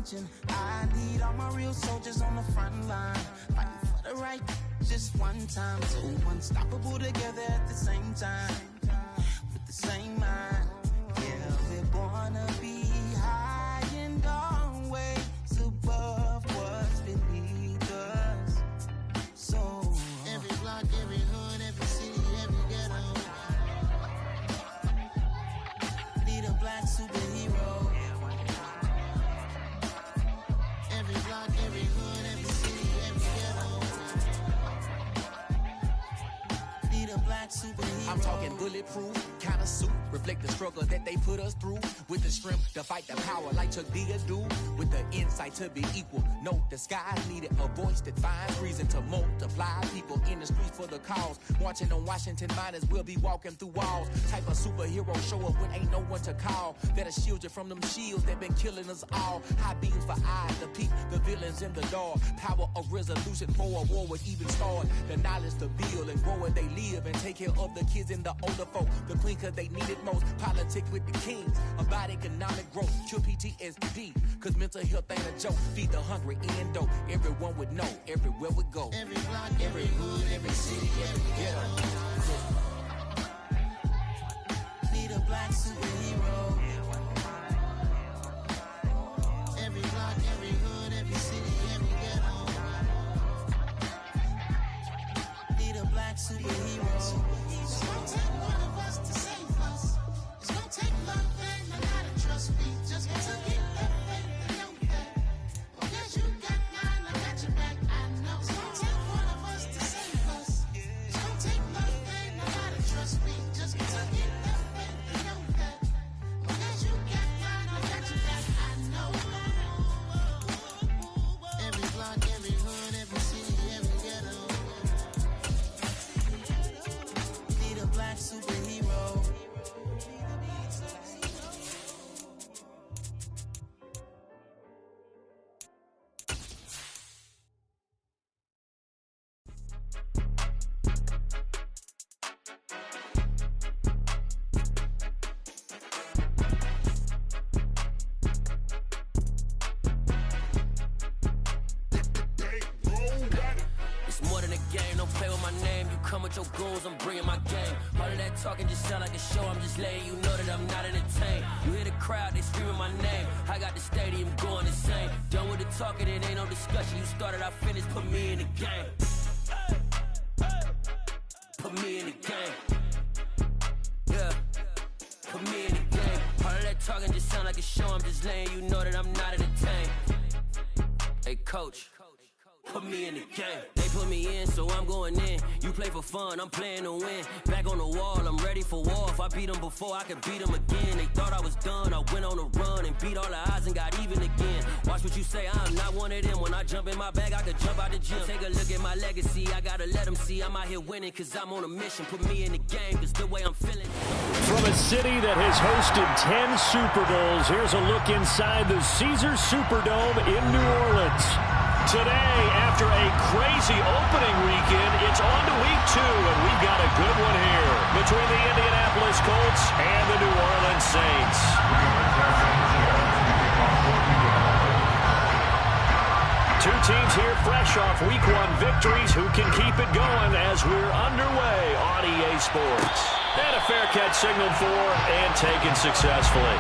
attention. I need all my real soldiers on the front line, fighting for the right just one time. So unstoppable together at the same time, with the same mind. Yeah, we're born to be high and always above what's beneath us. So every block, every hood, every city, every ghetto need a black superhero. Every block, every hood, every city, every ghetto need a black superhero. I'm talking bulletproof kind of suit, reflect the struggle that they put us through, with the strength to fight the power like Chuck D do, with the insight to be equal. No disguise needed, a voice that finds reason to multiply. People in the streets for the cause, marching on Washington miners will be walking through walls. Type of superhero show up when ain't no one to call, that'll shield you from them shields that been killing us all. High beams for eyes to peep the villains in the dark. Power of resolution for a war would even start. The knowledge to build and grow where they live, and take care of the kids and the older folk. The clean cause they need it most. Politic with the kings about economic growth. Cure PTSD, cause mental health ain't a joke. Feed the hungry in dope. Everyone would know everywhere we go. Every block, every hood, every city, every ghetto need a black superhero. Every block, every hood, every city, every ghetto need a black superhero. It's gonna take one of us to save us. It's gonna take love and a lot of trust. We just got to get that faith and know that. Oh, yes, you got mine, I got your back, I know. It's gonna take one of us to save us. It's gonna take love and a lot of trust. We just got to get that faith and know that. Oh, yes, you got mine, I got your back, I know. Every block, every hood, every city, every ghetto need a black superhero. It's more than a game, don't play with my name. You come with your goons, I'm bringing my game. All of that talking just sound like a show, I'm just letting you know that I'm not entertained. You hear the crowd, they screaming my name. I got the stadium going insane. Done with the talking, it ain't no discussion. You started, I finished, put me in the game. Put me in the game. Yeah, put me in the game. All of that talking just sound like a show, I'm just letting you know that I'm not entertained. Hey coach, put me in the game. They put me in, so I'm going in. You play for fun, I'm playing to win. Back on the wall, I'm ready for war. If I beat them before, I could beat them again. They thought I was done, I went on a run and beat all the odds and got even again. Watch what you say, I'm not one of them. When I jump in my bag, I could jump out the gym. Take a look at my legacy, I gotta let them see I'm out here winning, cause I'm on a mission. Put me in the game, cause the way I'm feeling. From a city that has hosted 10 Super Bowls, here's a look inside the Caesars Superdome in New Orleans. Today, after a crazy opening weekend, it's on to week 2, and we've got a good one here between the Indianapolis Colts and the New Orleans Saints. Two teams here fresh off week 1 victories who can keep it going as we're underway on EA Sports. And a fair catch signaled for and taken successfully.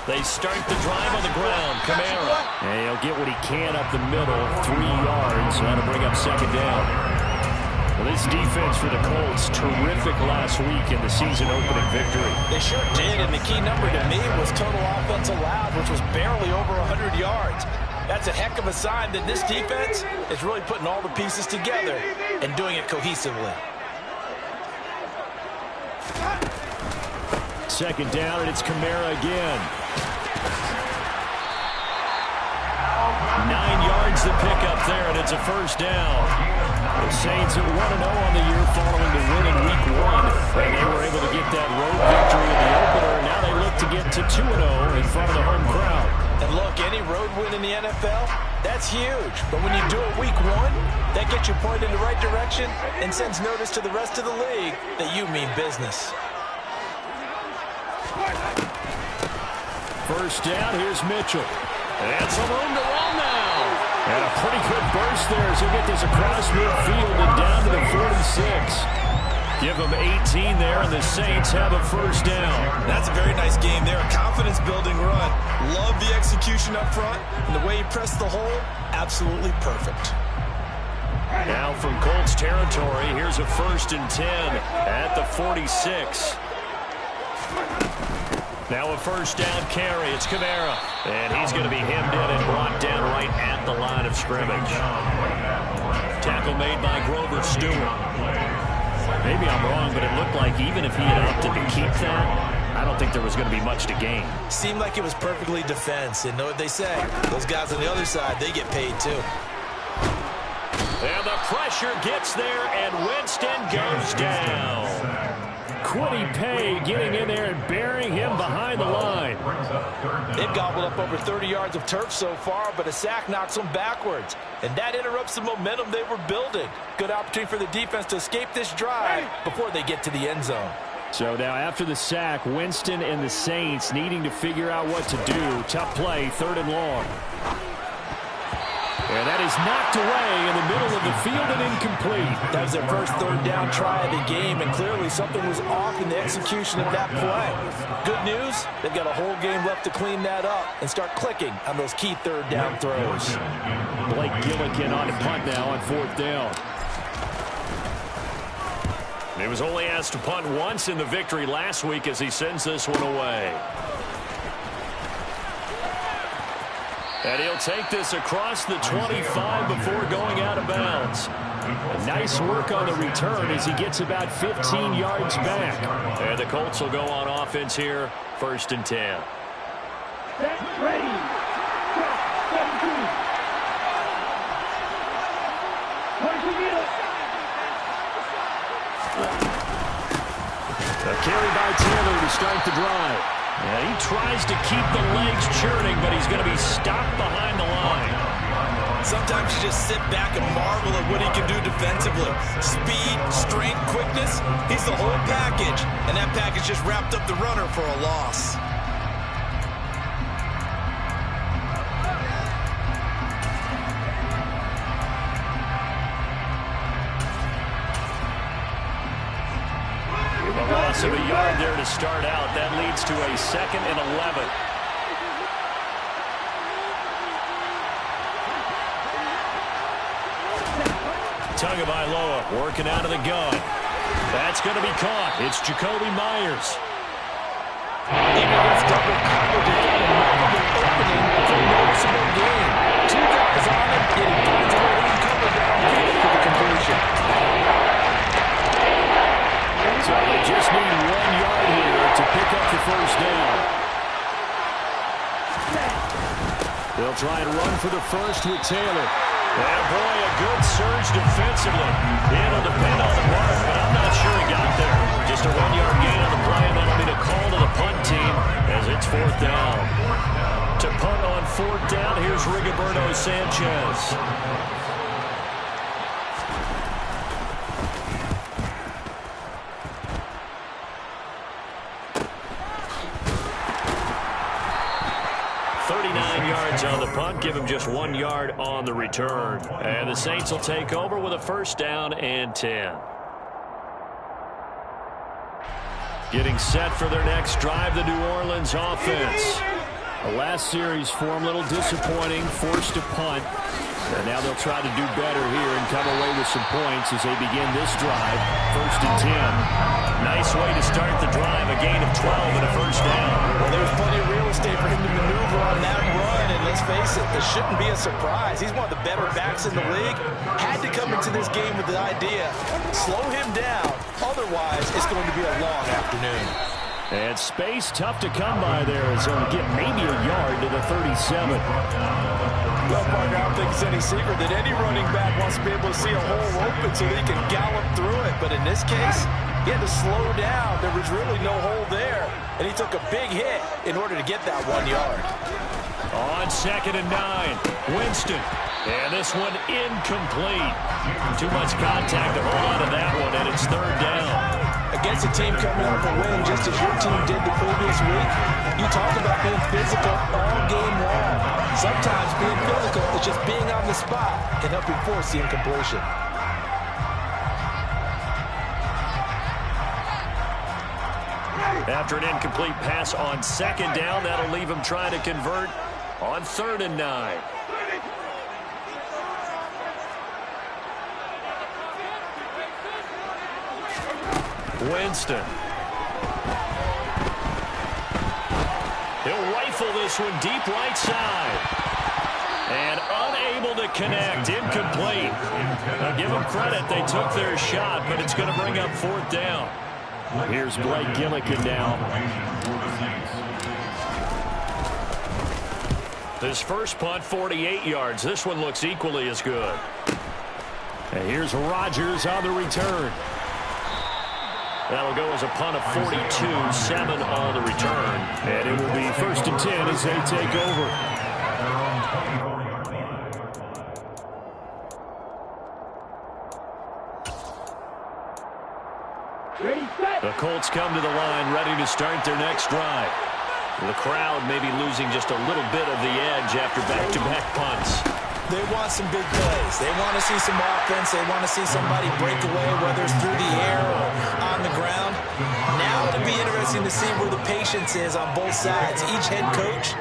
They start the drive on the ground. Kamara. And he'll get what he can up the middle. 3 yards. That'll bring up second down. Well, this defense for the Colts, terrific last week in the season-opening victory. They sure did, and the key number to me was total offense allowed, which was barely over 100 yards. That's a heck of a sign that this defense is really putting all the pieces together and doing it cohesively. Second down, and it's Kamara again. 9 yards to pick It's a first down. The Saints at 1-0 on the year following the win in Week 1. And they were able to get that road victory in the opener. And now they look to get to 2-0 in front of the home crowd. And look, any road win in the NFL, that's huge. But when you do it Week 1, that gets you pointed in the right direction and sends notice to the rest of the league that you mean business. First down, here's Mitchell. And some room to run now. And a pretty quick burst there as he'll get this across midfield and down to the 46. Give them 18 there, and the Saints have a first down. That's a very nice game there. A confidence-building run. Love the execution up front, and the way he pressed the hole, absolutely perfect. Now from Colts territory, here's a 1st and 10 at the 46. Now a first down carry. It's Kamara. And he's going to be hemmed in and brought down right at the line of scrimmage. Tackle made by Grover Stewart. Maybe I'm wrong, but it looked like even if he had opted to keep that, I don't think there was going to be much to gain. Seemed like it was perfectly defense. And know what they say? Those guys on the other side, they get paid too. And the pressure gets there, and Winston goes down. Quiddy Pay getting in there and burying him behind the line. They've gobbled up over 30 yards of turf so far, but a sack knocks them backwards. And that interrupts the momentum they were building. Good opportunity for the defense to escape this drive before they get to the end zone. So now after the sack, Winston and the Saints needing to figure out what to do. Tough play, 3rd and long. And that is knocked away in the middle of the field and incomplete. That was their first 3rd down try of the game, and clearly something was off in the execution of that play. Good news, they've got a whole game left to clean that up and start clicking on those key 3rd down throws. Blake Gillikin on the punt now on 4th down. He was only asked to punt once in the victory last week as he sends this one away. And he'll take this across the 25 before going out of bounds. Nice work on the return as he gets about 15 yards back. And the Colts will go on offense here, 1st and 10. Ready. A carry by Taylor to start the drive. Yeah, he tries to keep the legs churning, but he's going to be stopped behind the line. Sometimes you just sit back and marvel at what he can do defensively. Speed, strength, quickness, he's the whole package. And that package just wrapped up the runner for a loss. Loss of a yard there to start out. That leads to a 2nd and 11. Tagovailoa working out of the gun. That's going to be caught. It's Jacoby Myers. Even against double coverage, it got an opening for a noticeable gain. 2 guys on him, yet he finds a way to uncover downfield for the completion. So they just need 1 yard here to pick up the first down. They'll try and run for the first with Taylor. And boy, a good surge defensively. It'll depend on the mark, but I'm not sure he got there. Just a 1 yard gain on the play, and that'll be the call to the punt team as it's 4th down. To punt on 4th down, here's Rigoberto Sanchez. On the punt, give him just 1 yard on the return. And the Saints will take over with a 1st down and 10. Getting set for their next drive, the New Orleans offense. The last series for them, a little disappointing, forced to punt. And now they'll try to do better here and come away with some points as they begin this drive, 1st and 10. Nice way to start the drive, a gain of 12 and a 1st down. Well, there's plenty of real estate for him to maneuver on that run, and let's face it, this shouldn't be a surprise. He's one of the better backs in the league. Had to come into this game with the idea, slow him down, otherwise it's going to be a long afternoon. And space tough to come by there as he'll get maybe a yard to the 37. Well, Parker, I don't think it's any secret that any running back wants to be able to see a hole open so that he can gallop through it. But in this case, he had to slow down. There was really no hole there. And he took a big hit in order to get that 1 yard. On 2nd and 9, Winston. And this one incomplete. Too much contact to hold on to that one, and it's 3rd down. Against a team coming off a win just as your team did the previous week, you talk about being physical all game long. Sometimes being physical is just being on the spot and helping force the incompletion. After an incomplete pass on 2nd down, that'll leave him trying to convert on 3rd and 9. Winston. He'll rifle this one deep right side. And unable to connect. Incomplete. Now give them credit. They took their shot, but it's going to bring up 4th down. Here's Blake Gillikin now. His first punt, 48 yards. This one looks equally as good. And here's Rodgers on the return. That'll go as a punt of 42, 7 on the return. And it will be 1st and 10 as they take over. The Colts come to the line ready to start their next drive. The crowd may be losing just a little bit of the edge after back-to-back punts. They want some big plays. They want to see some offense. They want to see somebody break away, whether it's through the air or on the ground. Now it'll be interesting to see where the patience is on both sides. Each head coach,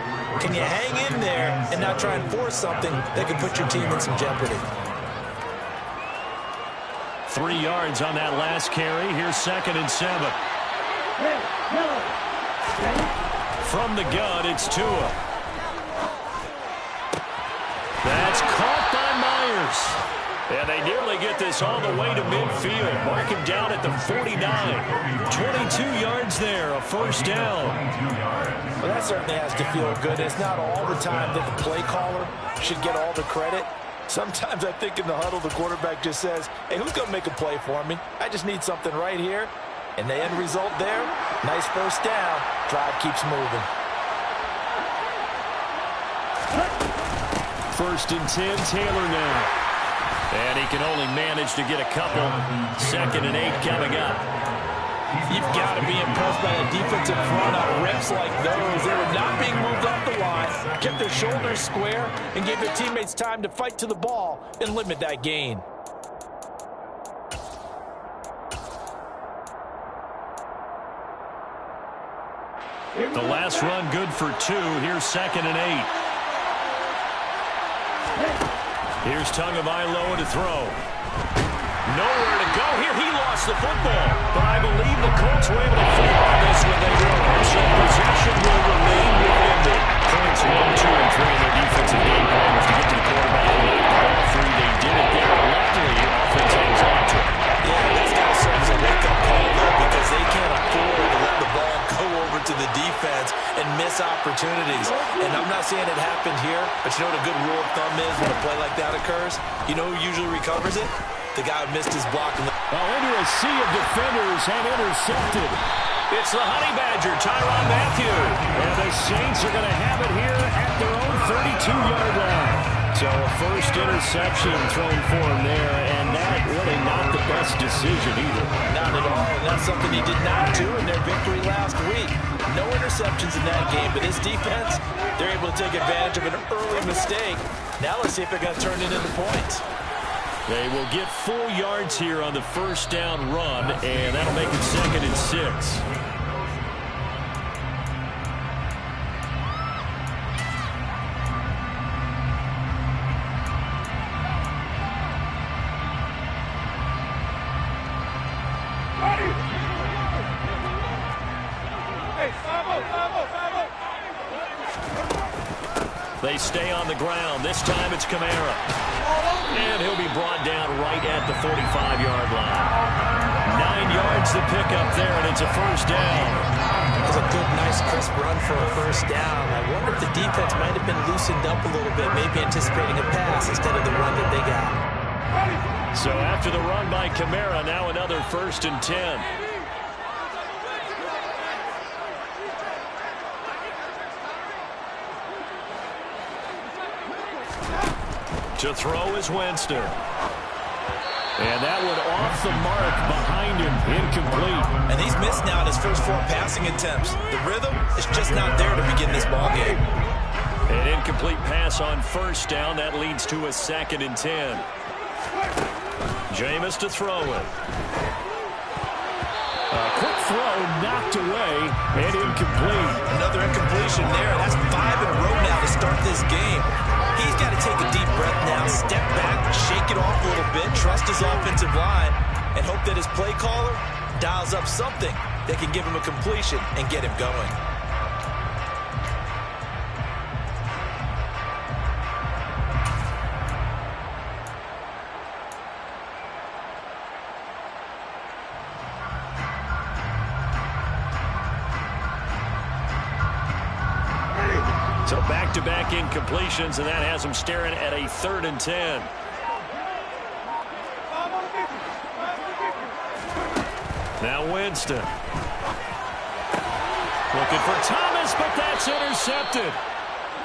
can you hang in there and not try and force something that could put your team in some jeopardy? 3 yards on that last carry. Here's 2nd and 7. From the gun, it's Tua. That's caught by Myers. And they nearly get this all the way to midfield. Mark him down at the 49. 22 yards there, a 1st down. Well, that certainly has to feel good. It's not all the time that the play caller should get all the credit. Sometimes I think in the huddle, the quarterback just says, hey, who's going to make a play for me? I just need something right here. And the end result there, nice 1st down. Drive keeps moving. 1st and 10, Taylor now. And he can only manage to get a couple. 2nd and 8 coming up. You've got to be impressed by the defensive front on reps like those. They were not being moved up the line, kept their shoulders square, and gave their teammates time to fight to the ball and limit that gain. The last run good for 2. Here's 2nd and 8. Here's Tagovailoa to throw. Nowhere to go here. He lost the football. But I believe the Colts were able to flip on this when they won. So possession will remain within them. Points 1, 2, and 3 in their defensive game plan was to get to the quarterback and knock the ball free. They did it there. Luckily, offense hangs on to it. Yeah, this guy serves a wake-up call, though, because they can't afford to let the ball go over to the defense and miss opportunities. And I'm not saying it happened here, but you know what a good rule of thumb is when a play like that occurs? You know who usually recovers it? The guy who missed his block. Well, into a sea of defenders and intercepted. It's the Honey Badger, Tyrann Mathieu. And the Saints are going to have it here at their own 32-yard line. So a first interception thrown for him there, and that really not the best decision either. Not at all, and that's something he did not do in their victory last week. No interceptions in that game, but his defense, they're able to take advantage of an early mistake. Now let's see if they're going to turn it into points. They will get 4 yards here on the 1st down run, and that'll make it 2nd and 6. They stay on the ground. This time it's Kamara. And he'll be brought down right at the 45-yard line. 9 yards yards the pickup there, and it's a first down. It was a good, nice, crisp run for a first down. I wonder if the defense might have been loosened up a little bit, maybe anticipating a pass instead of the run that they got. So after the run by Kamara, now another 1st and 10. To throw is Winston. And that one off the mark behind him, incomplete. And he's missed now in his first 4 passing attempts. The rhythm is just not there to begin this ball game. An incomplete pass on first down. That leads to a 2nd and 10. Jameis to throw it. A quick throw knocked away and incomplete. Another incompletion there. That's 5 in a row now to start this game. He's got to take a deep breath now, step back, shake it off a little bit, trust his offensive line, and hope that his play caller dials up something that can give him a completion and get him going. So back-to-back incompletions, and that has him staring at a 3rd and 10. Now Winston. Looking for Thomas, but that's intercepted.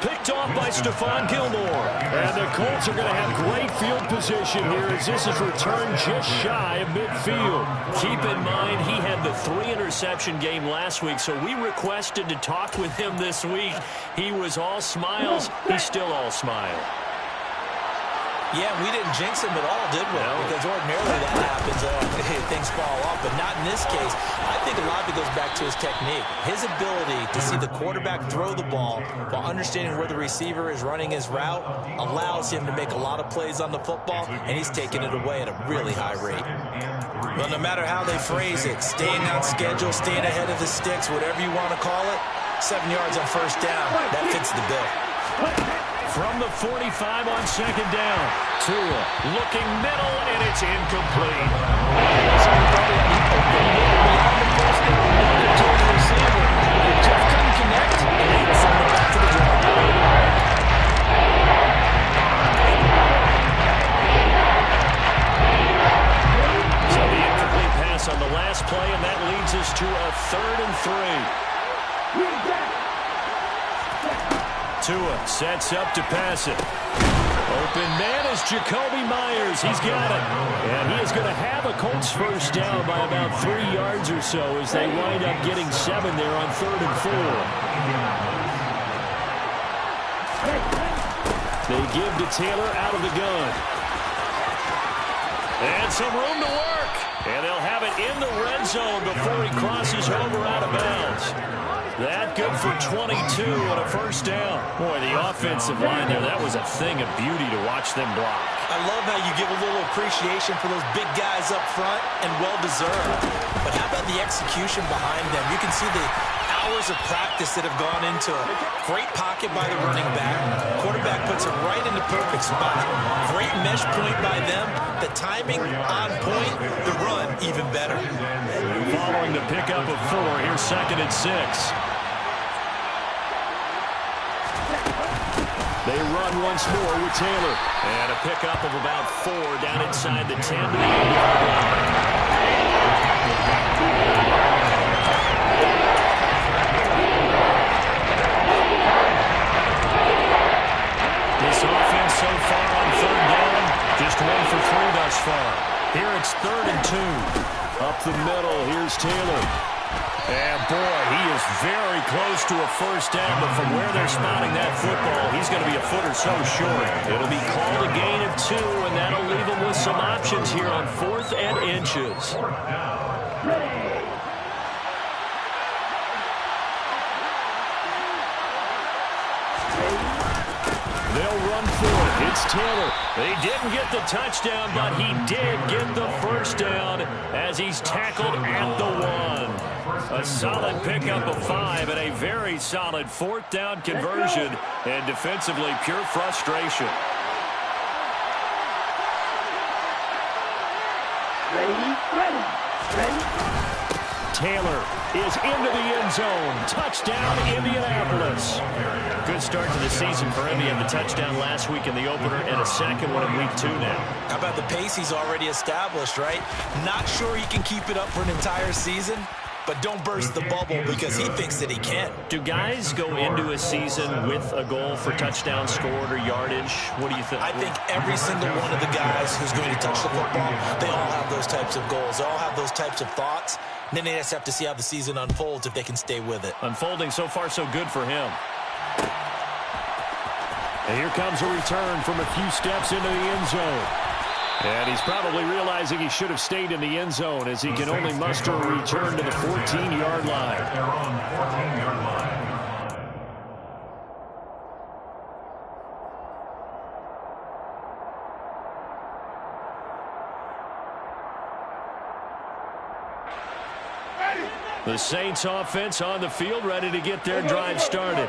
Picked off by Stephon Gilmore. And the Colts are going to have great field position here as this is returned just shy of midfield. Keep in mind, he had the 3-interception game last week, so we requested to talk with him this week. He was all smiles. He's still all smile. Yeah, we didn't jinx him at all, did we? No. Because ordinarily that happens. Things fall off, but not in this case. I think a lot of it goes back to his technique. His ability to see the quarterback throw the ball while understanding where the receiver is running his route allows him to make a lot of plays on the football, and he's taking it away at a really high rate. Well, no matter how they phrase it, staying on schedule, staying ahead of the sticks, whatever you want to call it, 7 yards on first down, that fits the bill. From the 45 on 2nd down. Tua looking middle, and it's incomplete. Just couldn't connect. From the back of the So the incomplete pass on the last play, and that leads us to a 3rd and 3. Tua sets up to pass it. Open man is Jacoby Myers. He's got it. And he is going to have a Colts first down by about 3 yards or so as they wind up getting 7 there on 3rd and 4. They give to Taylor out of the gun. And some room to work. And they'll have it in the red zone before he crosses over out of bounds. That good for 22 and a first down. Boy, the offensive line there, that was a thing of beauty to watch them block. I love how you give a little appreciation for those big guys up front, and well-deserved. But how about the execution behind them? You can see the hours of practice that have gone into it. Great pocket by the running back. Quarterback puts it right in the perfect spot. Great mesh point by them. The timing on point. The run even better. Following the pickup of 4, here's 2nd and 6. They run once more with Taylor. And a pickup of about 4 down inside the 10 to the 8-yard line. This offense so far on 3rd down, just 1 for 3 thus far. Here it's 3rd and 2. Up the middle, here's Taylor. And boy, he is very close to a first down, but from where they're spotting that football, he's going to be a foot or so short. It'll be called a gain of 2, and that'll leave him with some options here on 4th and inches. They'll run for it. It's Taylor. They didn't get the touchdown, but he did get the first down as he's tackled at the 1. A solid pickup of 5 and a very solid 4th down conversion, and defensively pure frustration. Ready? Taylor is into the end zone. Touchdown, Indianapolis. Good start to the season for him. He had the touchdown last week in the opener and a second one in week 2 now. How about the pace he's already established, right? Not sure he can keep it up for an entire season, but don't burst the bubble because he thinks that he can. Do guys go into a season with a goal for touchdown scored or yardage? What do you think? I think every single one of the guys who's going to touch the football, they all have those types of goals. They all have those types of thoughts. And then they just have to see how the season unfolds if they can stay with it. Unfolding so far so good for him. And here comes a return from a few steps into the end zone. And he's probably realizing he should have stayed in the end zone as he can only muster a return to the 14-yard line. They're on the 14-yard line. The Saints offense on the field, ready to get their drive started.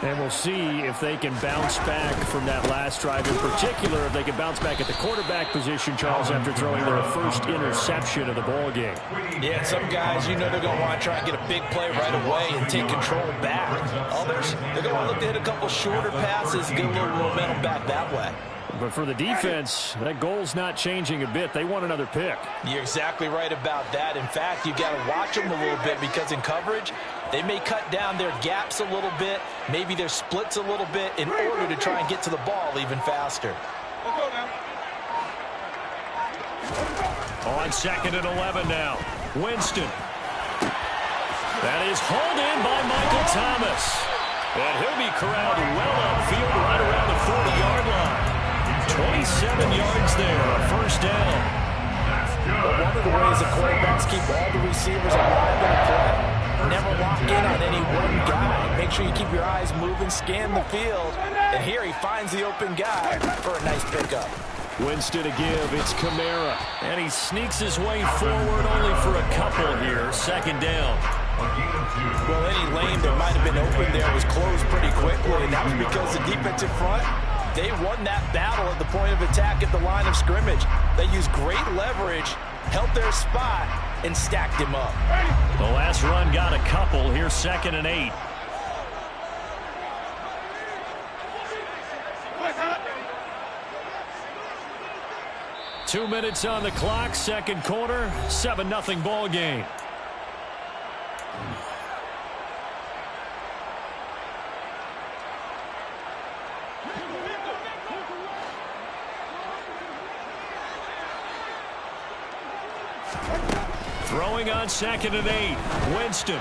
And we'll see if they can bounce back from that last drive. In particular, if they can bounce back at the quarterback position, Charles, after throwing their first interception of the ball game. Yeah, some guys, you know they're going to want to try and get a big play right away and take control back. Others, they're going to look to hit a couple shorter passes and get a little momentum back that way. But for the defense, that goal's not changing a bit. They want another pick. You're exactly right about that. In fact, you've got to watch them a little bit because in coverage, they may cut down their gaps a little bit, maybe their splits a little bit in order to try and get to the ball even faster. On 2nd and 11 now. Winston. That is hauled in by Michael Thomas. And he'll be corralled well upfield right around the 40-yard line. 27 yards there, a first down. But one of the ways the quarterbacks keep all the receivers alive in a play, never lock in on any one guy. Make sure you keep your eyes moving, scan the field. And here he finds the open guy for a nice pickup. Winston to give, it's Kamara. And he sneaks his way forward only for a couple here, 2nd down. Well, any lane that might have been open there was closed pretty quickly, and that was because the defensive front, they won that battle at the point of attack at the line of scrimmage. They used great leverage, held their spot, and stacked him up. The last run got a couple. Here's 2nd and 8. Two minutes on the clock, second quarter, 7-0 ball game. Throwing on 2nd and 8. Winston.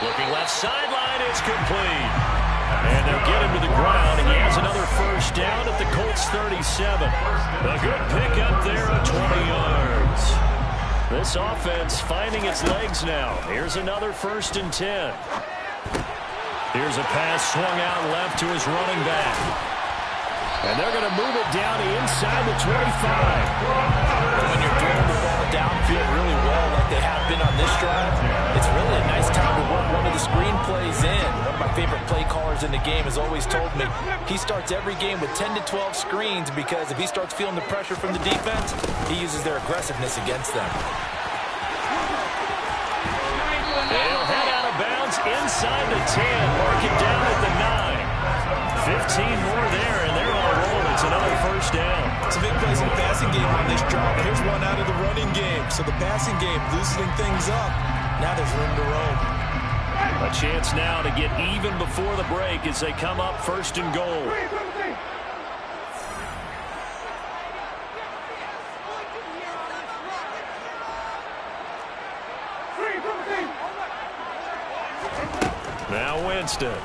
Looking left sideline. It's complete. And they'll get him to the ground. And he has another first down at the Colts 37. A good pickup there of 20 yards. This offense finding its legs now. Here's another 1st and 10. Here's a pass swung out left to his running back. And they're going to move it down inside the 25. When you're throwing the ball downfield really well like they have been on this drive, it's really a nice time to work one of the screen plays in. One of my favorite play callers in the game has always told me he starts every game with 10 to 12 screens because if he starts feeling the pressure from the defense, he uses their aggressiveness against them. They'll head out of bounds inside the 10. Mark it down at the 9. 15 more there, and they're on a roll. It's another first down. It's a big place in the passing game on this drive. Here's one out of the running game. So the passing game loosening things up. Now there's room to roam. A chance now to get even before the break as they come up 1st and goal. Now Winston.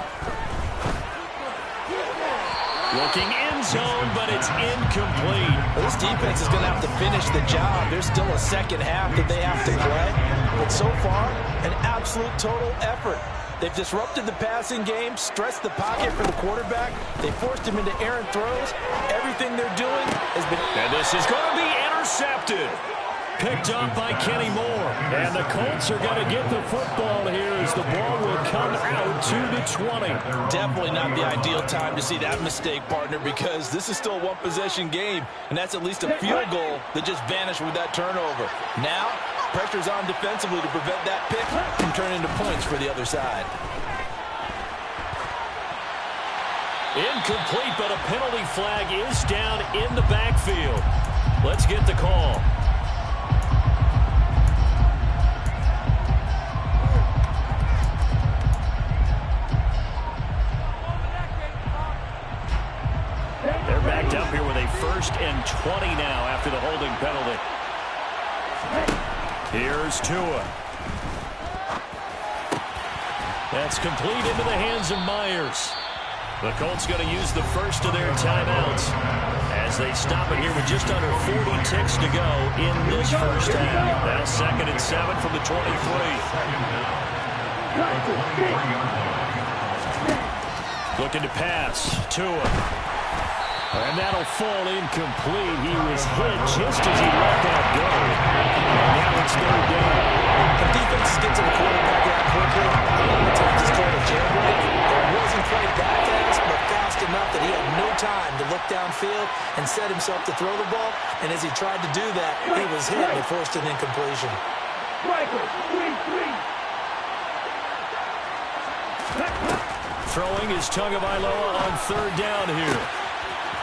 Looking end zone, but it's incomplete. Well, this defense is going to have to finish the job. There's still a second half that they have to play. But so far, an absolute total effort. They've disrupted the passing game, stressed the pocket for the quarterback. They forced him into errant throws. Everything they're doing has been... And this is going to be intercepted. picked up by Kenny Moore. And the Colts are going to get the football here as the ball will come out to the 20. Definitely not the ideal time to see that mistake, partner, because this is still a one-possession game, and that's at least a field goal that just vanished with that turnover. Now, pressure's on defensively to prevent that pick from turning into points for the other side. Incomplete, but a penalty flag is down in the backfield. Let's get the call. They're backed up here with a 1st and 20 now after the holding penalty. Here's Tua. That's complete into the hands of Myers. The Colts going to use the first of their timeouts as they stop it here with just under 40 ticks to go in this first half. Now 2nd and 7 from the 23. Looking to pass. Tua. And that'll fall incomplete. He was hit just as he let that go. And now it's 3rd down. The defense gets to the quarterback out quickly. A lot of times it's called a jailbreak. It wasn't quite that fast, but fast enough that he had no time to look downfield and set himself to throw the ball. And as he tried to do that, he was hit and it forced an incompletion. Throwing is Tagovailoa on 3rd down here.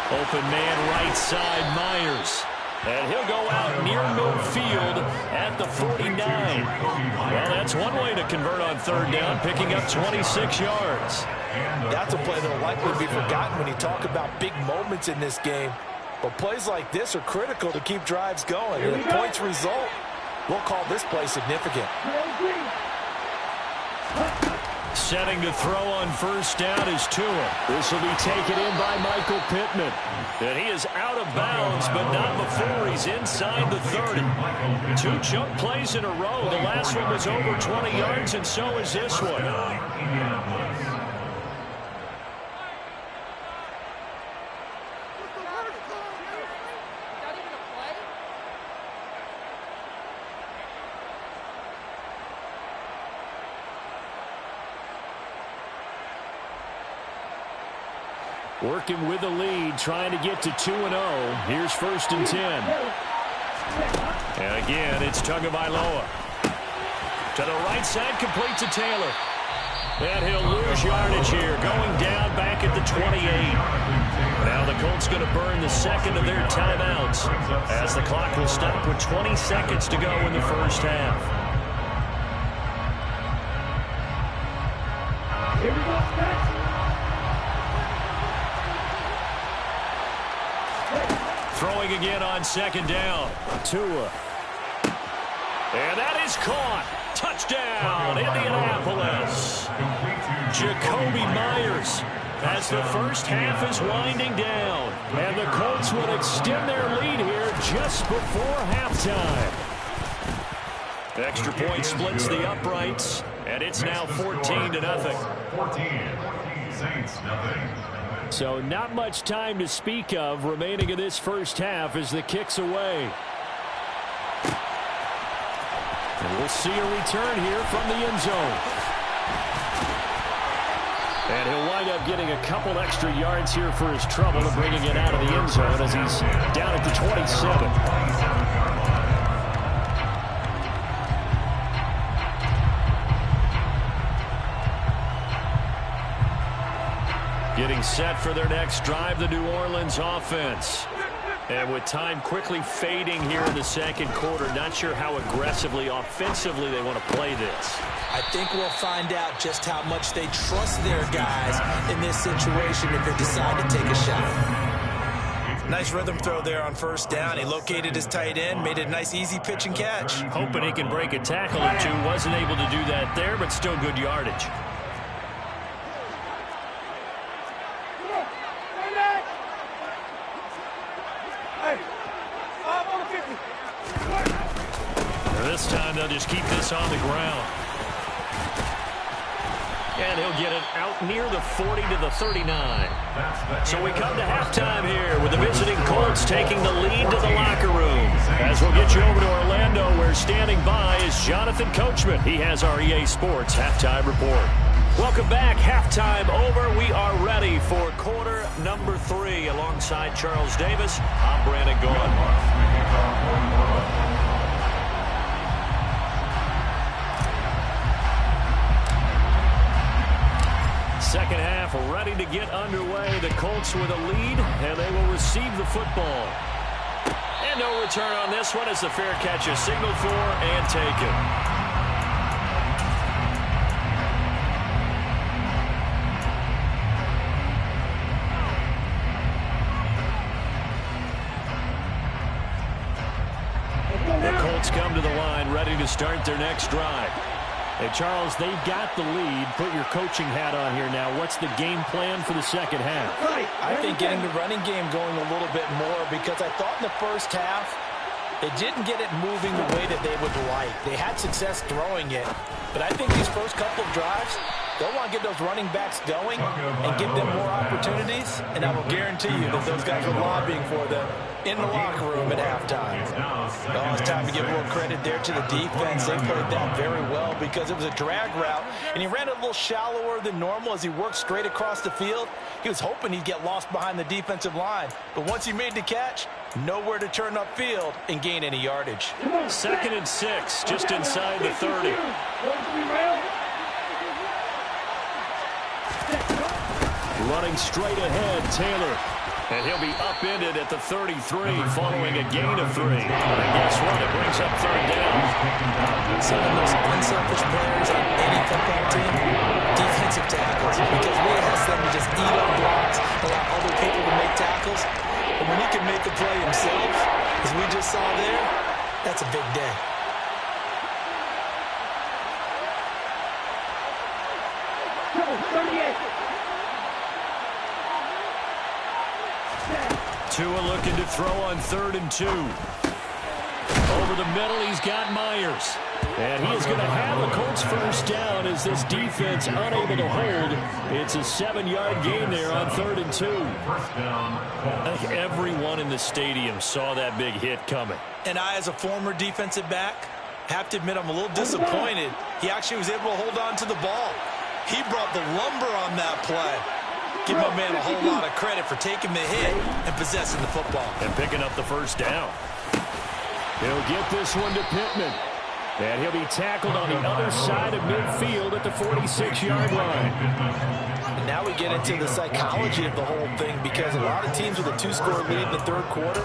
Open man right side, Myers. And he'll go out near midfield at the 49. Well, that's one way to convert on 3rd down, picking up 26 yards. That's a play that will likely be forgotten when you talk about big moments in this game. But plays like this are critical to keep drives going. And if points result, we'll call this play significant. Setting to throw on 1st down is Tua. This will be taken in by Michael Pittman. And he is out of bounds, but not before he's inside the 30. 2 chunk plays in a row. The last one was over 20 yards, and so is this one. Working with the lead, trying to get to 2-0. Here's 1st and 10. And again, it's Tagovailoa. To the right side, complete to Taylor. And he'll lose yardage here, going down back at the 28. Now the Colts going to burn the 2nd of their timeouts as the clock will stop with 20 seconds to go in the first half. Here we go, Throwing again on 2nd down. Tua. And that is caught. Touchdown, Indianapolis. Jacoby Myers as the first half is winding down. And the Colts will extend their lead here just before halftime. Extra point splits the uprights, and it's now 14-0. 14. Saints, nothing. So not much time to speak of remaining in this first half as the kick's away. And we'll see a return here from the end zone. And he'll wind up getting a couple extra yards here for his trouble and bringing it out of the end zone as he's down at the 27. Getting set for their next drive, the New Orleans offense. And with time quickly fading here in the 2nd quarter, not sure how aggressively, offensively they want to play this. I think we'll find out just how much they trust their guys in this situation if they decide to take a shot. Nice rhythm throw there on 1st down. He located his tight end, made a nice easy pitch and catch. Hoping he can break a tackle or two. Wasn't able to do that there, but still good yardage. This time they'll just keep this on the ground. And he'll get it out near the 40 to the 39. So we come to halftime here with the visiting Colts Colts taking the lead to the locker room. As we'll get you over to Orlando, where standing by is Jonathan Coachman. He has our EA Sports Halftime Report. Welcome back. Halftime over. We are ready for quarter number 3. Alongside Charles Davis, I'm Brandon Gaughan. Second half ready to get underway. The Colts with a lead, and they will receive the football. And no return on this one as the fair catch is signaled for and taken. The Colts come to the line ready to start their next drive. Hey, Charles, they've got the lead. Put your coaching hat on here now. What's the game plan for the second half? I think getting the running game going a little bit more, because I thought in the first half they didn't get it moving the way that they would like. They had success throwing it, but I think these first couple of drives, they'll want to get those running backs going and give them more opportunities, and I will guarantee you that those guys are lobbying for them in the locker room at halftime. Oh, it's time to give a little credit there to the defense. They played that very well because it was a drag route, and he ran it a little shallower than normal as he worked straight across the field. He was hoping he'd get lost behind the defensive line, but once he made the catch, nowhere to turn upfield and gain any yardage. 2nd and 6, just inside the 30. Running straight ahead, Taylor. And he'll be upended at the 33 following a gain of 3. And guess what? It brings up 3rd down. Some of the most unselfish players on any football team, defensive tackles, because we ask them to just eat up blocks, allow other people to make tackles. But when he can make a play himself, as we just saw there, that's a big day. Tua looking to throw on 3rd and 2. Over the middle, he's got Myers. And he is going to have the Colts first down as this defense unable to hold. It's a 7-yard gain there on 3rd and 2. I think everyone in the stadium saw that big hit coming. And I, as a former defensive back, have to admit I'm a little disappointed. He actually was able to hold on to the ball. He brought the lumber on that play. Give my man a whole lot of credit for taking the hit and possessing the football. And picking up the first down. He'll get this one to Pittman. And he'll be tackled on the other side of midfield at the 46-yard line. And now we get into the psychology of the whole thing, because a lot of teams with a 2-score lead in the 3rd quarter,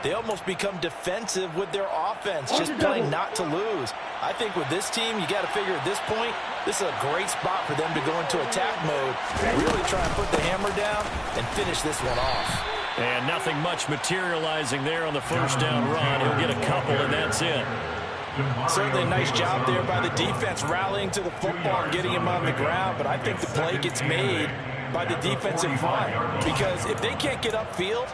they almost become defensive with their offense, just playing not to lose. I think with this team, you got to figure at this point, this is a great spot for them to go into attack mode, really try and put the hammer down and finish this one off. And nothing much materializing there on the first down run. He'll get a couple, and that's it. Certainly a nice job there by the defense, rallying to the football and getting him on the ground, but I think the play gets made by the defensive front, because if they can't get upfield,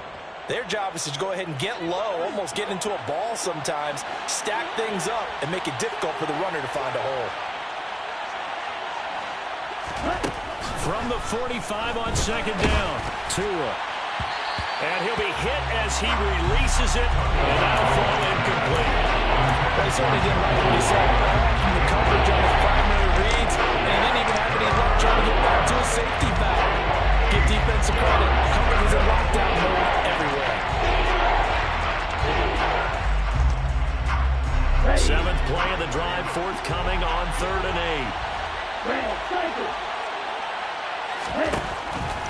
their job is to go ahead and get low, almost get into a ball sometimes, stack things up, and make it difficult for the runner to find a hole. From the 45 on 2nd down, Tua. And he'll be hit as he releases it, and that'll fall incomplete. Well, he certainly didn't like what he saw from the coverage on his primary reads, and he didn't even have any luck trying to get back to his safety back. Give defensive credit. Coverage is in lockdown mode everywhere. 7th play of the drive forthcoming on 3rd and 8.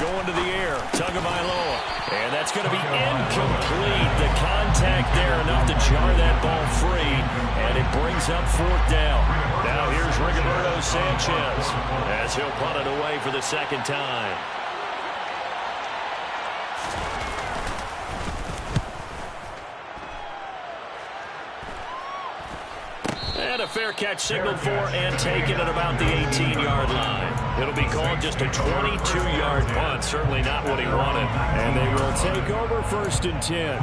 Going to the air, Tagovailoa, and that's going to be incomplete. The contact there enough to jar that ball free, and it brings up 4th down. Now here's Rigoberto Sanchez as he'll punt it away for the 2nd time. And a fair catch signaled for and taken at about the 18-yard line. It'll be called just a 22-yard punt. Certainly not what he wanted. And they will take over 1st and 10.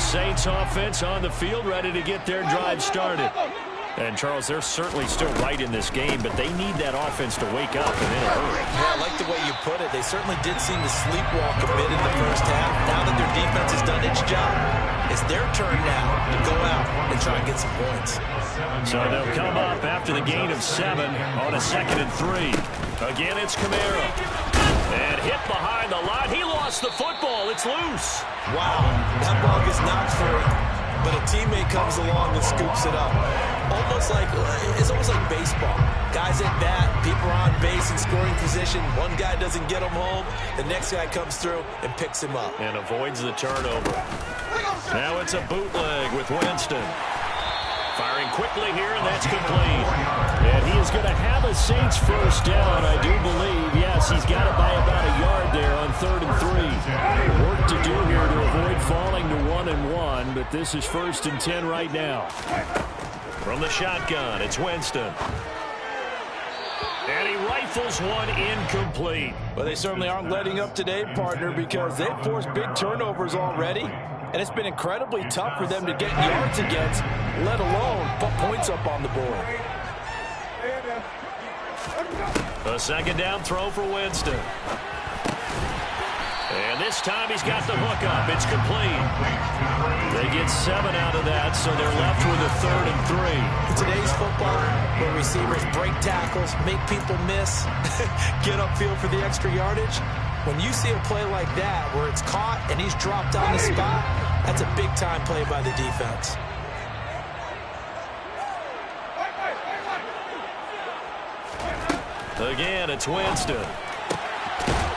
Saints offense on the field, ready to get their drive started. And, Charles, they're certainly still right in this game, but they need that offense to wake up and in a hurry. Yeah, I like the way you put it. They certainly did seem to sleepwalk a bit in the first half. Now that their defense has done its job, it's their turn now to go out and try and get some points. So they'll come up after the gain of 7 on a 2nd and 3. Again, it's Kamara. And hit behind the line. He lost the football. It's loose. Wow, that ball gets knocked free, but a teammate comes along and scoops it up. It's almost like baseball. Guys at bat, people are on base in scoring position. One guy doesn't get him home. The next guy comes through and picks him up. And avoids the turnover. Now it's a bootleg with Winston. Firing quickly here, and that's complete. And he is going to have a Saints first down, I do believe. Yes, he's got it by about a yard there on 3rd and 3. Work to do here to avoid falling to 1-1, but this is 1st and 10 right now. From the shotgun, it's Winston. And he rifles one incomplete. Well, they certainly aren't letting up today, partner, because they've forced big turnovers already. And it's been incredibly tough for them to get yards against, let alone put points up on the board. A 2nd down throw for Winston. And this time he's got the hook up. It's complete. They get 7 out of that, so they're left with a 3rd and 3. In today's football, where receivers break tackles, make people miss, get upfield for the extra yardage, when you see a play like that where it's caught and he's dropped on the spot, that's a big-time play by the defense. Again, it's Winston.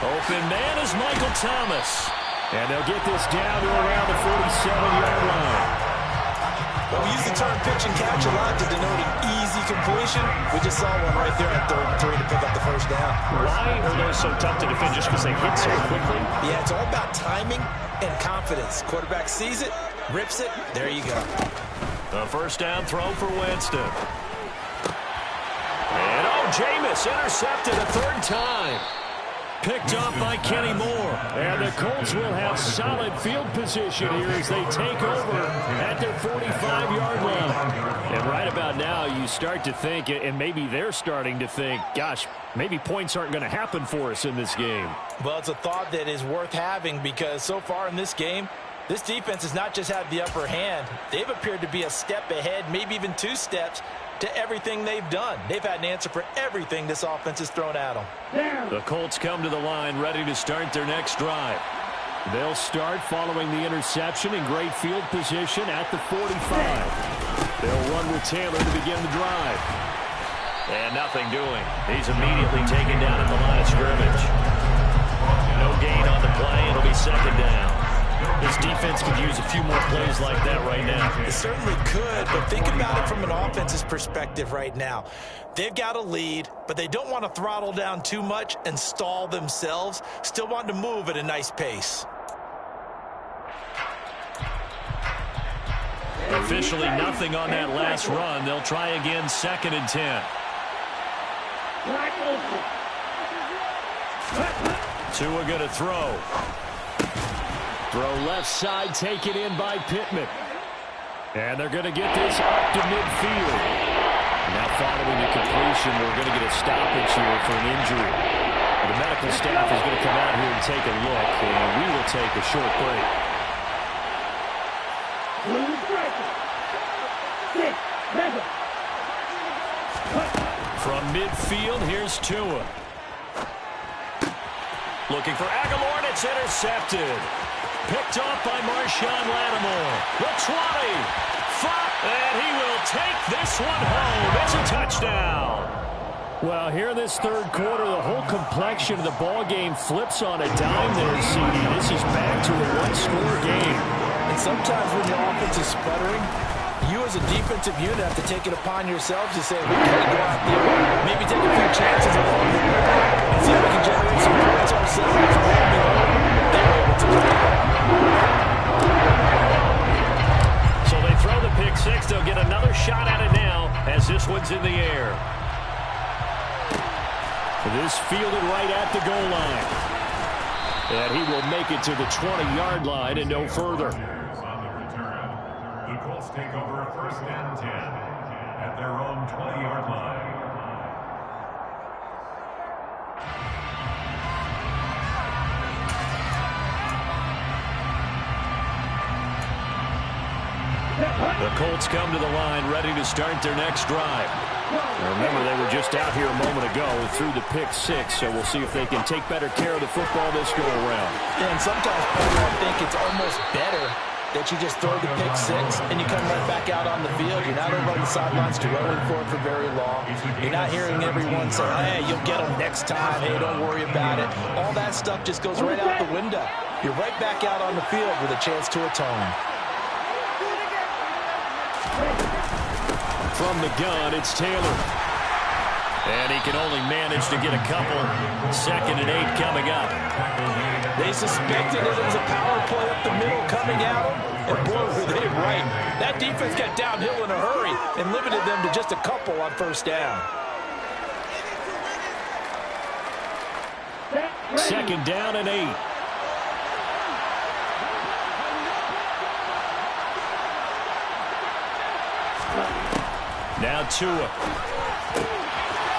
Open man is Michael Thomas. And they'll get this down to around the 47-yard line. Well, we use the term pitch and catch a lot to denote an easy completion. We just saw one right there at 3rd and 3 to pick up the first down. Why are those so tough to defend? Just because they hit so quickly? Yeah, it's all about timing and confidence. Quarterback sees it, rips it, there you go. A 1st down throw for Winston. And Jameis intercepted a 3rd time. Picked up by Kenny Moore. And the Colts will have solid field position here as they take over at their 45-yard line. And right about now, you start to think, and maybe they're starting to think, gosh, maybe points aren't going to happen for us in this game. Well, it's a thought that is worth having because so far in this game, this defense has not just had the upper hand. They've appeared to be a step ahead, maybe even 2 steps, to everything they've done. They've had an answer for everything this offense has thrown at them. The Colts come to the line ready to start their next drive. They'll start following the interception in great field position at the 45. They'll run with Taylor to begin the drive. And nothing doing. He's immediately taken down at the line of scrimmage. No gain on the play. It'll be 2nd down. This defense could use a few more plays like that right now. It certainly could, but think about it from an offense's perspective right now. They've got a lead, but they don't want to throttle down too much and stall themselves. Still want to move at a nice pace. Officially nothing on that last run. They'll try again, 2nd and 10. Tua going to throw. Throw left side, taken in by Pittman. And they're going to get this up to midfield. Now following the completion, we're going to get a stoppage here for an injury. The medical staff is going to come out here and take a look, and we will take a short break. From midfield, here's Tua. Looking for Aguilar, and it's intercepted. Picked off by Marshawn Lattimore. The 20. And he will take this one home. It's a touchdown. Well, here in this 3rd quarter, the whole complexion of the ball game flips on a dime there, CD. This is back to a 1-score game. And sometimes when your offense is sputtering, you as a defensive unit have to take it upon yourselves to say, we can't go out there, maybe take a few chances along the way and see if we can generate some points ourselves. They were able to do that. So they throw the pick 6. They'll get another shot at it now as this one's in the air. This fielded right at the goal line. And he will make it to the 20-yard line and no further. Colts take over 1st and 10 at their own 20-yard line. The Colts come to the line ready to start their next drive. Now remember, they were just out here a moment ago through the pick 6, so we'll see if they can take better care of the football this go-around. Yeah, and sometimes I think it's almost better that you just throw the pick 6 and you come right back out on the field. You're not over on the sidelines dwelling for it for very long. You're not hearing everyone say, hey, you'll get them next time. Hey, don't worry about it. All that stuff just goes right out the window. You're right back out on the field with a chance to atone. From the gun, it's Taylor. And he can only manage to get a couple. 2nd and 8 coming up. They suspected that it was a power play up the middle coming at them. And boy, were they right. That defense got downhill in a hurry and limited them to just a couple on 1st down. 2nd down and 8. Now Tua.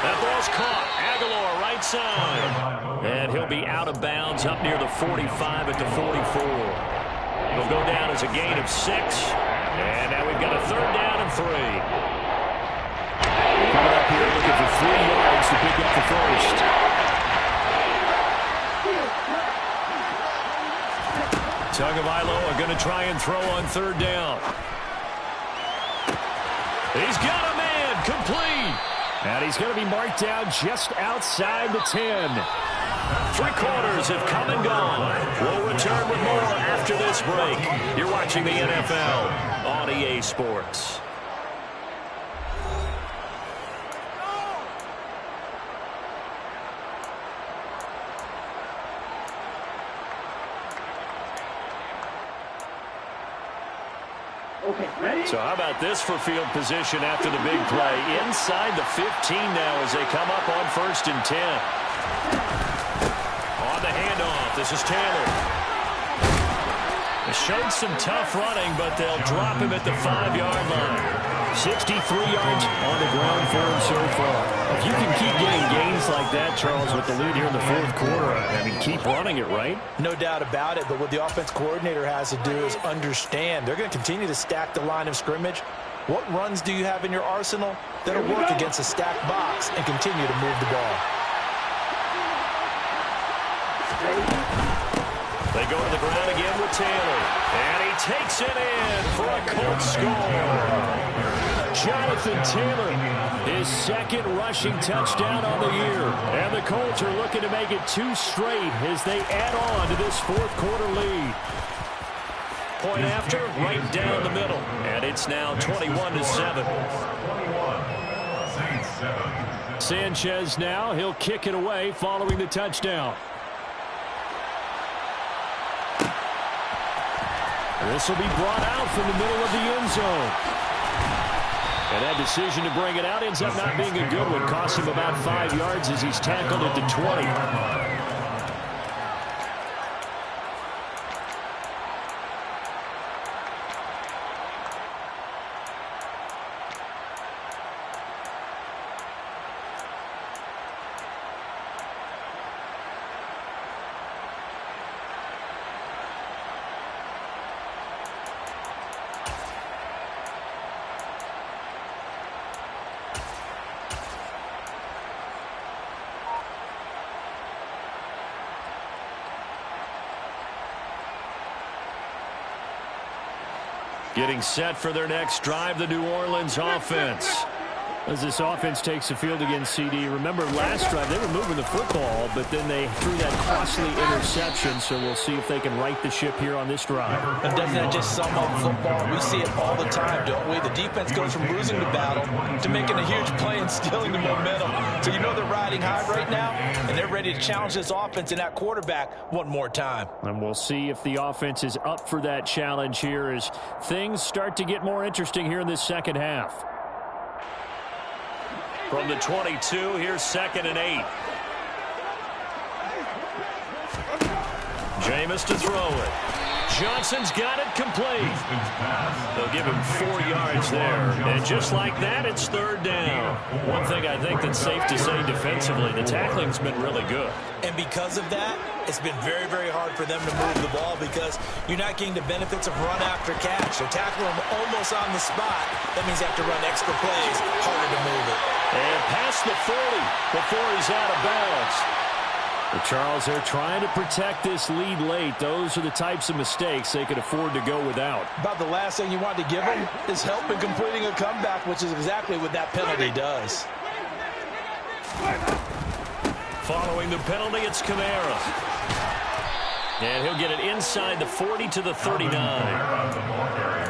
That ball's caught. Aguilar right side. And he'll be out of bounds up near the 45 at the 44. It'll go down as a gain of 6. And now we've got a 3rd down and 3. Coming up here looking for 3 yards to pick up the 1st. Tagovailoa are going to try and throw on 3rd down. He's got a man, complete. And he's going to be marked down just outside the 10. 3 quarters have come and gone. We'll return with more after this break. You're watching the NFL on EA Sports. Okay, ready? So how about this for field position after the big play? Inside the 15 now as they come up on 1st and 10. On the handoff, this is Taylor. They showed some tough running, but they'll drop him at the 5-yard line. 63 yards on the ground for him so far. If you can keep getting gains like that, Charles, with the lead here in the 4th quarter, I mean, keep running it, right? No doubt about it, but what the offense coordinator has to do is understand. They're going to continue to stack the line of scrimmage. What runs do you have in your arsenal that'll work against a stacked box and continue to move the ball? They go to the ground again with Taylor. And he takes it in for a Colts score. Jonathan Taylor, his 2nd rushing touchdown on the year. And the Colts are looking to make it 2 straight as they add on to this 4th quarter lead. Point after, right down the middle. And it's now 21-7. Sanchez now, he'll kick it away following the touchdown. This will be brought out from the middle of the end zone. And that decision to bring it out ends up not being a good one. Cost him about 5 yards as he's tackled at the 20. Getting set for their next drive, the New Orleans offense. As this offense takes the field against CD, remember last drive they were moving the football, but then they threw that costly interception, so we'll see if they can right the ship here on this drive. And doesn't that just sum up football? We see it all the time, don't we? The defense goes from losing the battle to making a huge play and stealing the momentum. So you know they're riding high right now, and they're ready to challenge this offense and that quarterback one more time. And we'll see if the offense is up for that challenge here as things start to get more interesting here in this 2nd half. From the 22, here's 2nd and 8. Jameis to throw it. Johnson's got it complete. They'll give him 4 yards there. And just like that, it's third down. One thing I think that's safe to say defensively, the tackling's been really good. And because of that, it's been very, very hard for them to move the ball because you're not getting the benefits of run after catch. They're tackling him almost on the spot. That means you have to run extra plays, harder to move it. And past the 40 before he's out of bounds. But Charles, they're trying to protect this lead late. Those are the types of mistakes they could afford to go without. About the last thing you want to give them is help in completing a comeback, which is exactly what that penalty does. Following the penalty, it's Kamara. And he'll get it inside the 40 to the 39.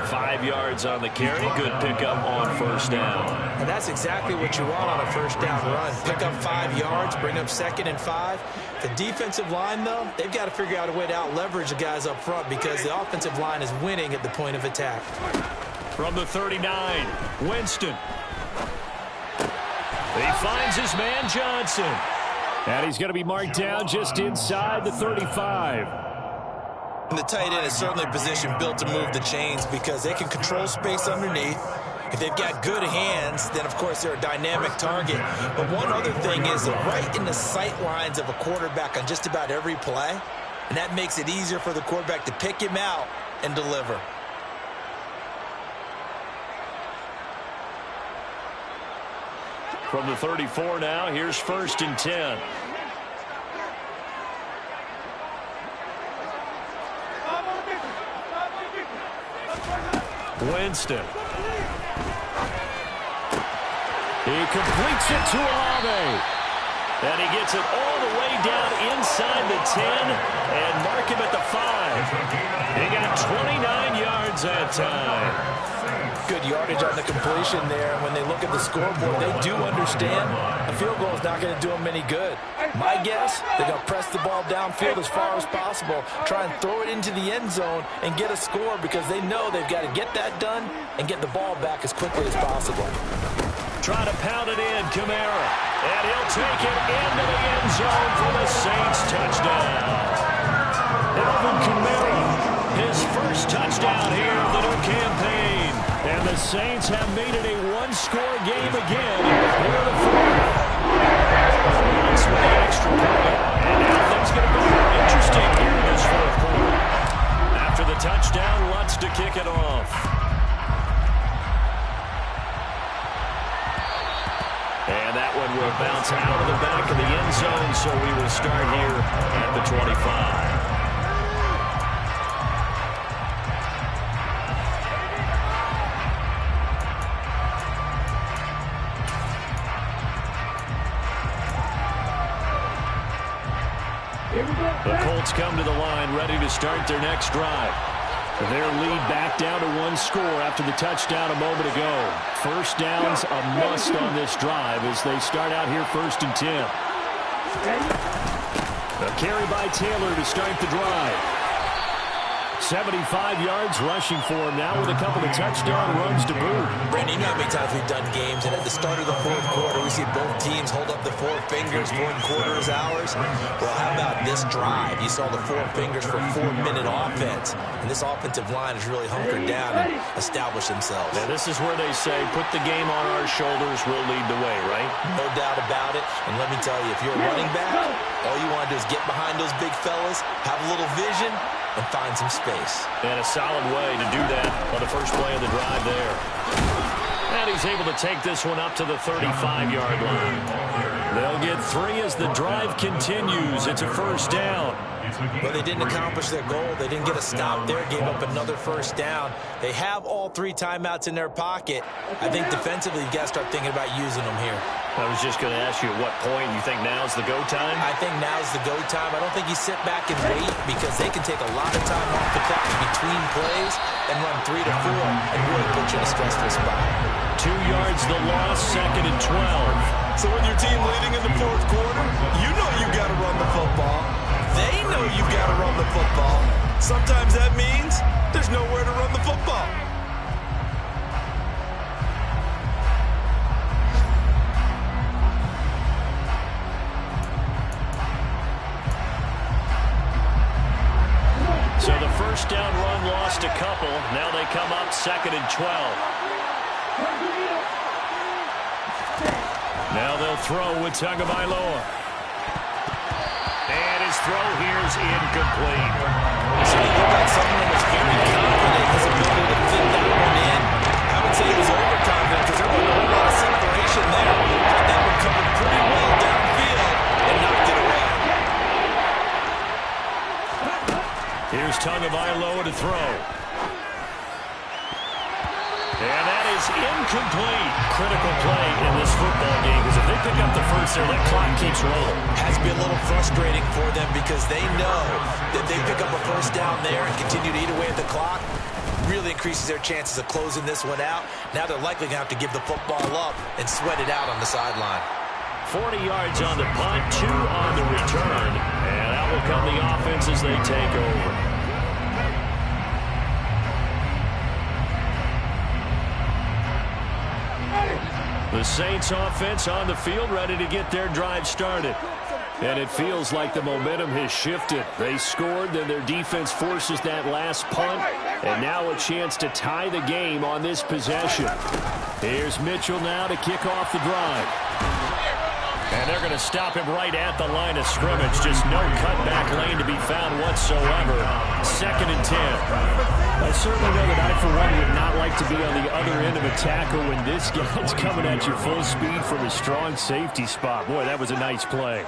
5 yards on the carry. Good pickup on first down. And that's exactly what you want on a first down run. Pick up 5 yards, bring up 2nd and 5. The defensive line, though, they've got to figure out a way to out-leverage the guys up front because the offensive line is winning at the point of attack. From the 39, Winston. He finds his man Johnson. And he's going to be marked down just inside the 35. And the tight end is certainly a position built to move the chains because they can control space underneath. If they've got good hands, then, of course, they're a dynamic target. But one other thing is they're right in the sight lines of a quarterback on just about every play. And that makes it easier for the quarterback to pick him out and deliver. From the 34 now, here's 1st and 10. Winston. He completes it to Olave. And he gets it all the way down inside the 10 and mark him at the 5. He got 29 yards that time. Good yardage on the completion there. When they look at the scoreboard, they do understand a field goal is not going to do them any good. My guess, they're going to press the ball downfield as far as possible, try and throw it into the end zone and get a score because they know they've got to get that done and get the ball back as quickly as possible. Try to pound it in, Kamara. And he'll take it into the end zone for the Saints touchdown. Alvin Kamara, his first touchdown here of the new campaign. And the Saints have made it a one-score game again. Here are the 4. Once with the extra point. And now things going to be more interesting here in this 4th quarter. After the touchdown, Lutz to kick it off. And that one will bounce out of the back of the end zone, so we will start here at the 25. The Colts come to the line ready to start their next drive. Their lead back down to 1 score after the touchdown a moment ago. First down's a must on this drive as they start out here 1st and 10. A carry by Taylor to start the drive. 75 yards rushing for him now with a couple of touchdown runs to boot. Brandon, you know how many times we've done games, and at the start of the 4th quarter, we see both teams hold up the 4 fingers, 4th quarter is ours. Well, how about this drive? You saw the 4 fingers for 4-minute offense, and this offensive line has really hunkered down and established themselves. Yeah, this is where they say, put the game on our shoulders, we'll lead the way, right? No doubt about it, and let me tell you, if you're a running back, all you want to do is get behind those big fellas, have a little vision, and find some space. And a solid way to do that on the first play of the drive there. And he's able to take this one up to the 35-yard line. They'll get 3 as the drive continues. It's a first down. But they didn't accomplish their goal. They didn't get a stop there, gave up another first down. They have all 3 timeouts in their pocket. I think defensively, you've got to start thinking about using them here. I was just going to ask you at what point you think now's the go time? I think now's the go time. I don't think you sit back and wait because they can take a lot of time off the clock between plays and run 3 to 4 and really put you in a stressful spot. 2 yards the loss, 2nd and 12. So when your team leading in the 4th quarter, you know you've got to run the football. They know you've got to run the football. Sometimes that means there's nowhere to run the football. So the first down run lost a couple. Now they come up 2nd and 12. Now they'll throw with Tagovailoa. And his throw here is incomplete. So he looked like someone that was very confident in his ability to fit that one in. I would say he was overconfident because there wasn't a whole lot of separation there. But that one covered pretty well downfield and knocked it away. Here's Tagovailoa to throw. And that is incomplete. Critical play in this football game because if they pick up the first there, that clock keeps rolling. Has to be a little frustrating for them because they know that they pick up a first down there and continue to eat away at the clock. Really increases their chances of closing this one out. Now they're likely going to have to give the football up and sweat it out on the sideline. 40 yards on the punt, 2 on the return. And out will come the offense as they take over. The Saints offense on the field, ready to get their drive started. And it feels like the momentum has shifted. They scored, then their defense forces that last punt. And now a chance to tie the game on this possession. Here's Mitchell now to kick off the drive. And they're going to stop him right at the line of scrimmage. Just no cutback lane to be found whatsoever. 2nd and 10. I certainly know that I, for one, would not like to be on the other end of a tackle when this guy's coming at you full speed from a strong safety spot. Boy, that was a nice play.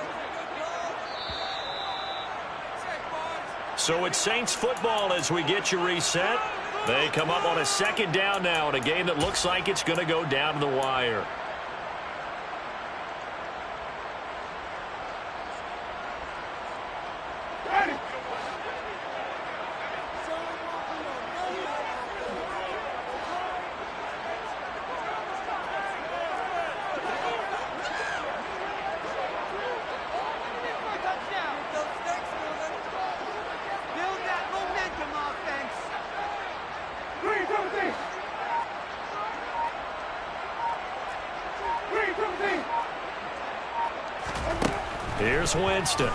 So it's Saints football as we get you reset. They come up on a 2nd down now in a game that looks like it's going to go down to the wire. Here's Winston.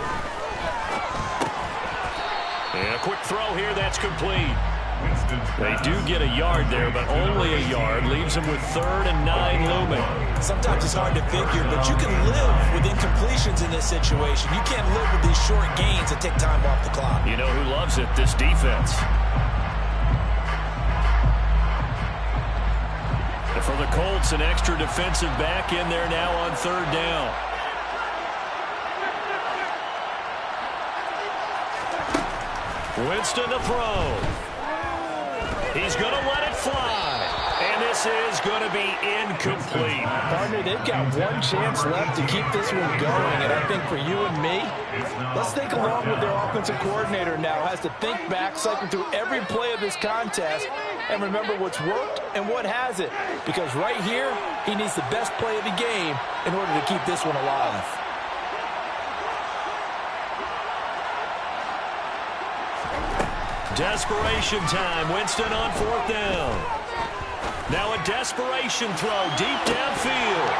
And a quick throw here, that's complete. They do get a yard there, but only a yard. Leaves them with 3rd and 9 looming. Sometimes it's hard to figure, but you can live with incompletions in this situation. You can't live with these short gains that take time off the clock. You know who loves it? This defense. And for the Colts, an extra defensive back in there now on 3rd down. Winston to throw. He's going to let it fly. And this is going to be incomplete. Partner, they've got one chance left to keep this one going. And I think for you and me, let's think along with their offensive coordinator now. Has to think back, cycle through every play of this contest, and remember what's worked and what hasn't. Because right here, he needs the best play of the game in order to keep this one alive. Desperation time. Winston on 4th down. Now a desperation throw deep downfield.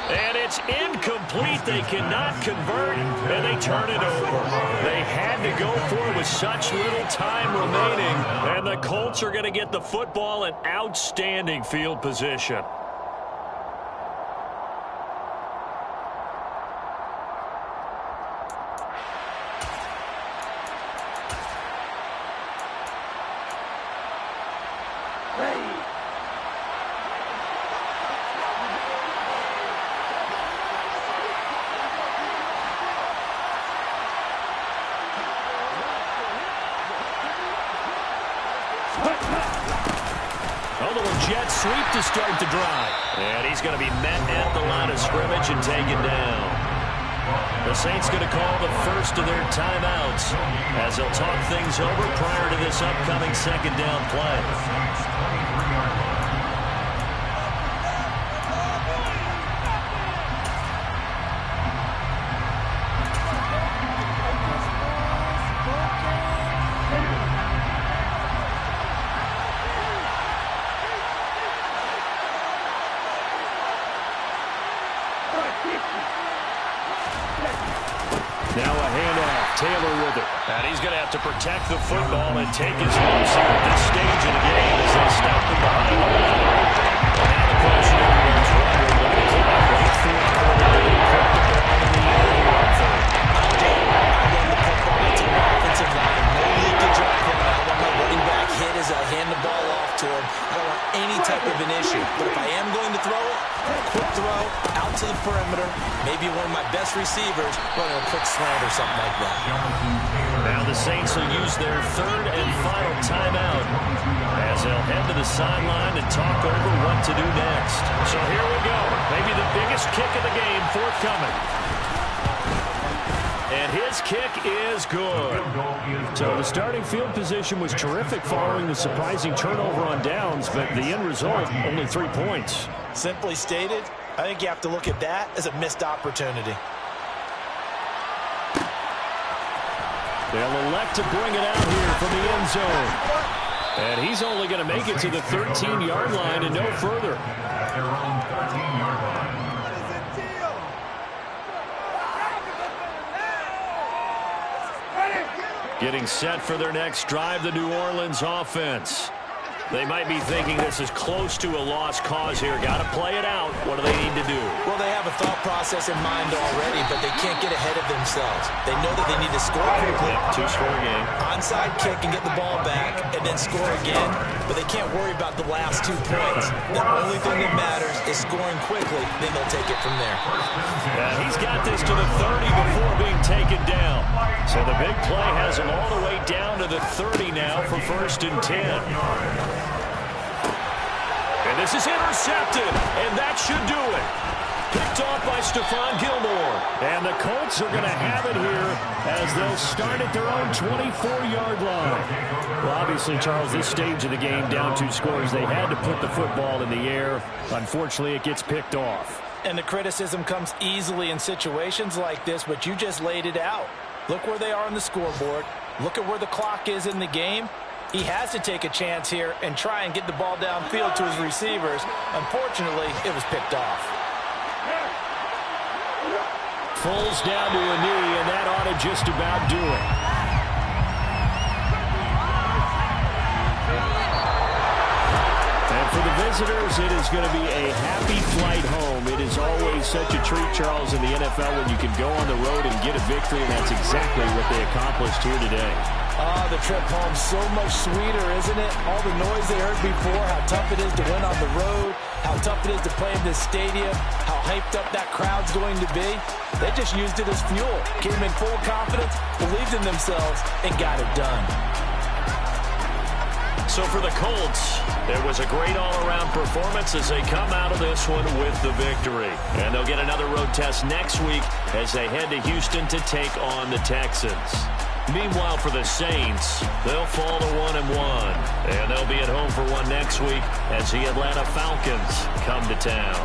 And it's incomplete. They cannot convert, and they turn it over. They had to go for it with such little time remaining, and the Colts are going to get the football in outstanding field position. Sweep to start the drive. And he's going to be met at the line of scrimmage and taken down. The Saints going to call the first of their timeouts as they'll talk things over prior to this upcoming 2nd down play. going to have to protect the football and take his lumps here at this stage of the game as they stop him behind the line. Now the question everyone's wondering, will the clock right through the quarter really put the ball in the air and run for it? I run the football into my offensive line. No leakage up front. I want my running back hit as I hand the ball off to him. I don't want any type of an issue. But if I am going to throw it, quick throw, out to the perimeter, maybe one of my best receivers running a quick slant or something like that. Now the Saints will use their third and final timeout as they'll head to the sideline and talk over what to do next. So here we go. Maybe the biggest kick of the game forthcoming. And his kick is good. So the starting field position was terrific following the surprising turnover on downs, but the end result, only 3 points. Simply stated, I think you have to look at that as a missed opportunity. They'll elect to bring it out here from the end zone. And he's only going to make it to the 13-yard line and no further. At their own 13-yard line. Getting set for their next drive, the New Orleans offense. They might be thinking this is close to a lost cause here. Got to play it out. What do they need to do? Well, they have a thought process in mind already, but they can't get ahead of themselves. They know that they need to score quickly. Two-score game. Onside kick and get the ball back and then score again, but they can't worry about the last 2 points. The only thing that matters is scoring quickly, then they'll take it from there. And he's got this to the 30 before being taken down. So the big play has him all the way down to the 30 now for 1st and 10. And this is intercepted, and that should do it. Picked off by Stephon Gilmore. And the Colts are going to have it here as they'll start at their own 24-yard line. Well, obviously, Charles, this stage of the game, down 2 scores, they had to put the football in the air. Unfortunately, it gets picked off. And the criticism comes easily in situations like this, but you just laid it out. Look where they are on the scoreboard. Look at where the clock is in the game. He has to take a chance here and try and get the ball downfield to his receivers. Unfortunately, it was picked off. Falls down to a knee, and that ought to just about do it. And for the visitors, it is going to be a happy flight home. It is always such a treat, Charles, in the NFL when you can go on the road and get a victory, and that's exactly what they accomplished here today. The trip home so much sweeter, isn't it? All the noise they heard before, how tough it is to win on the road, how tough it is to play in this stadium, how hyped up that crowd's going to be. They just used it as fuel, came in full confidence, believed in themselves, and got it done. So for the Colts, there was a great all-around performance as they come out of this one with the victory. And they'll get another road test next week as they head to Houston to take on the Texans. Meanwhile, for the Saints, they'll fall to 1-1, and they'll be at home for one next week as the Atlanta Falcons come to town.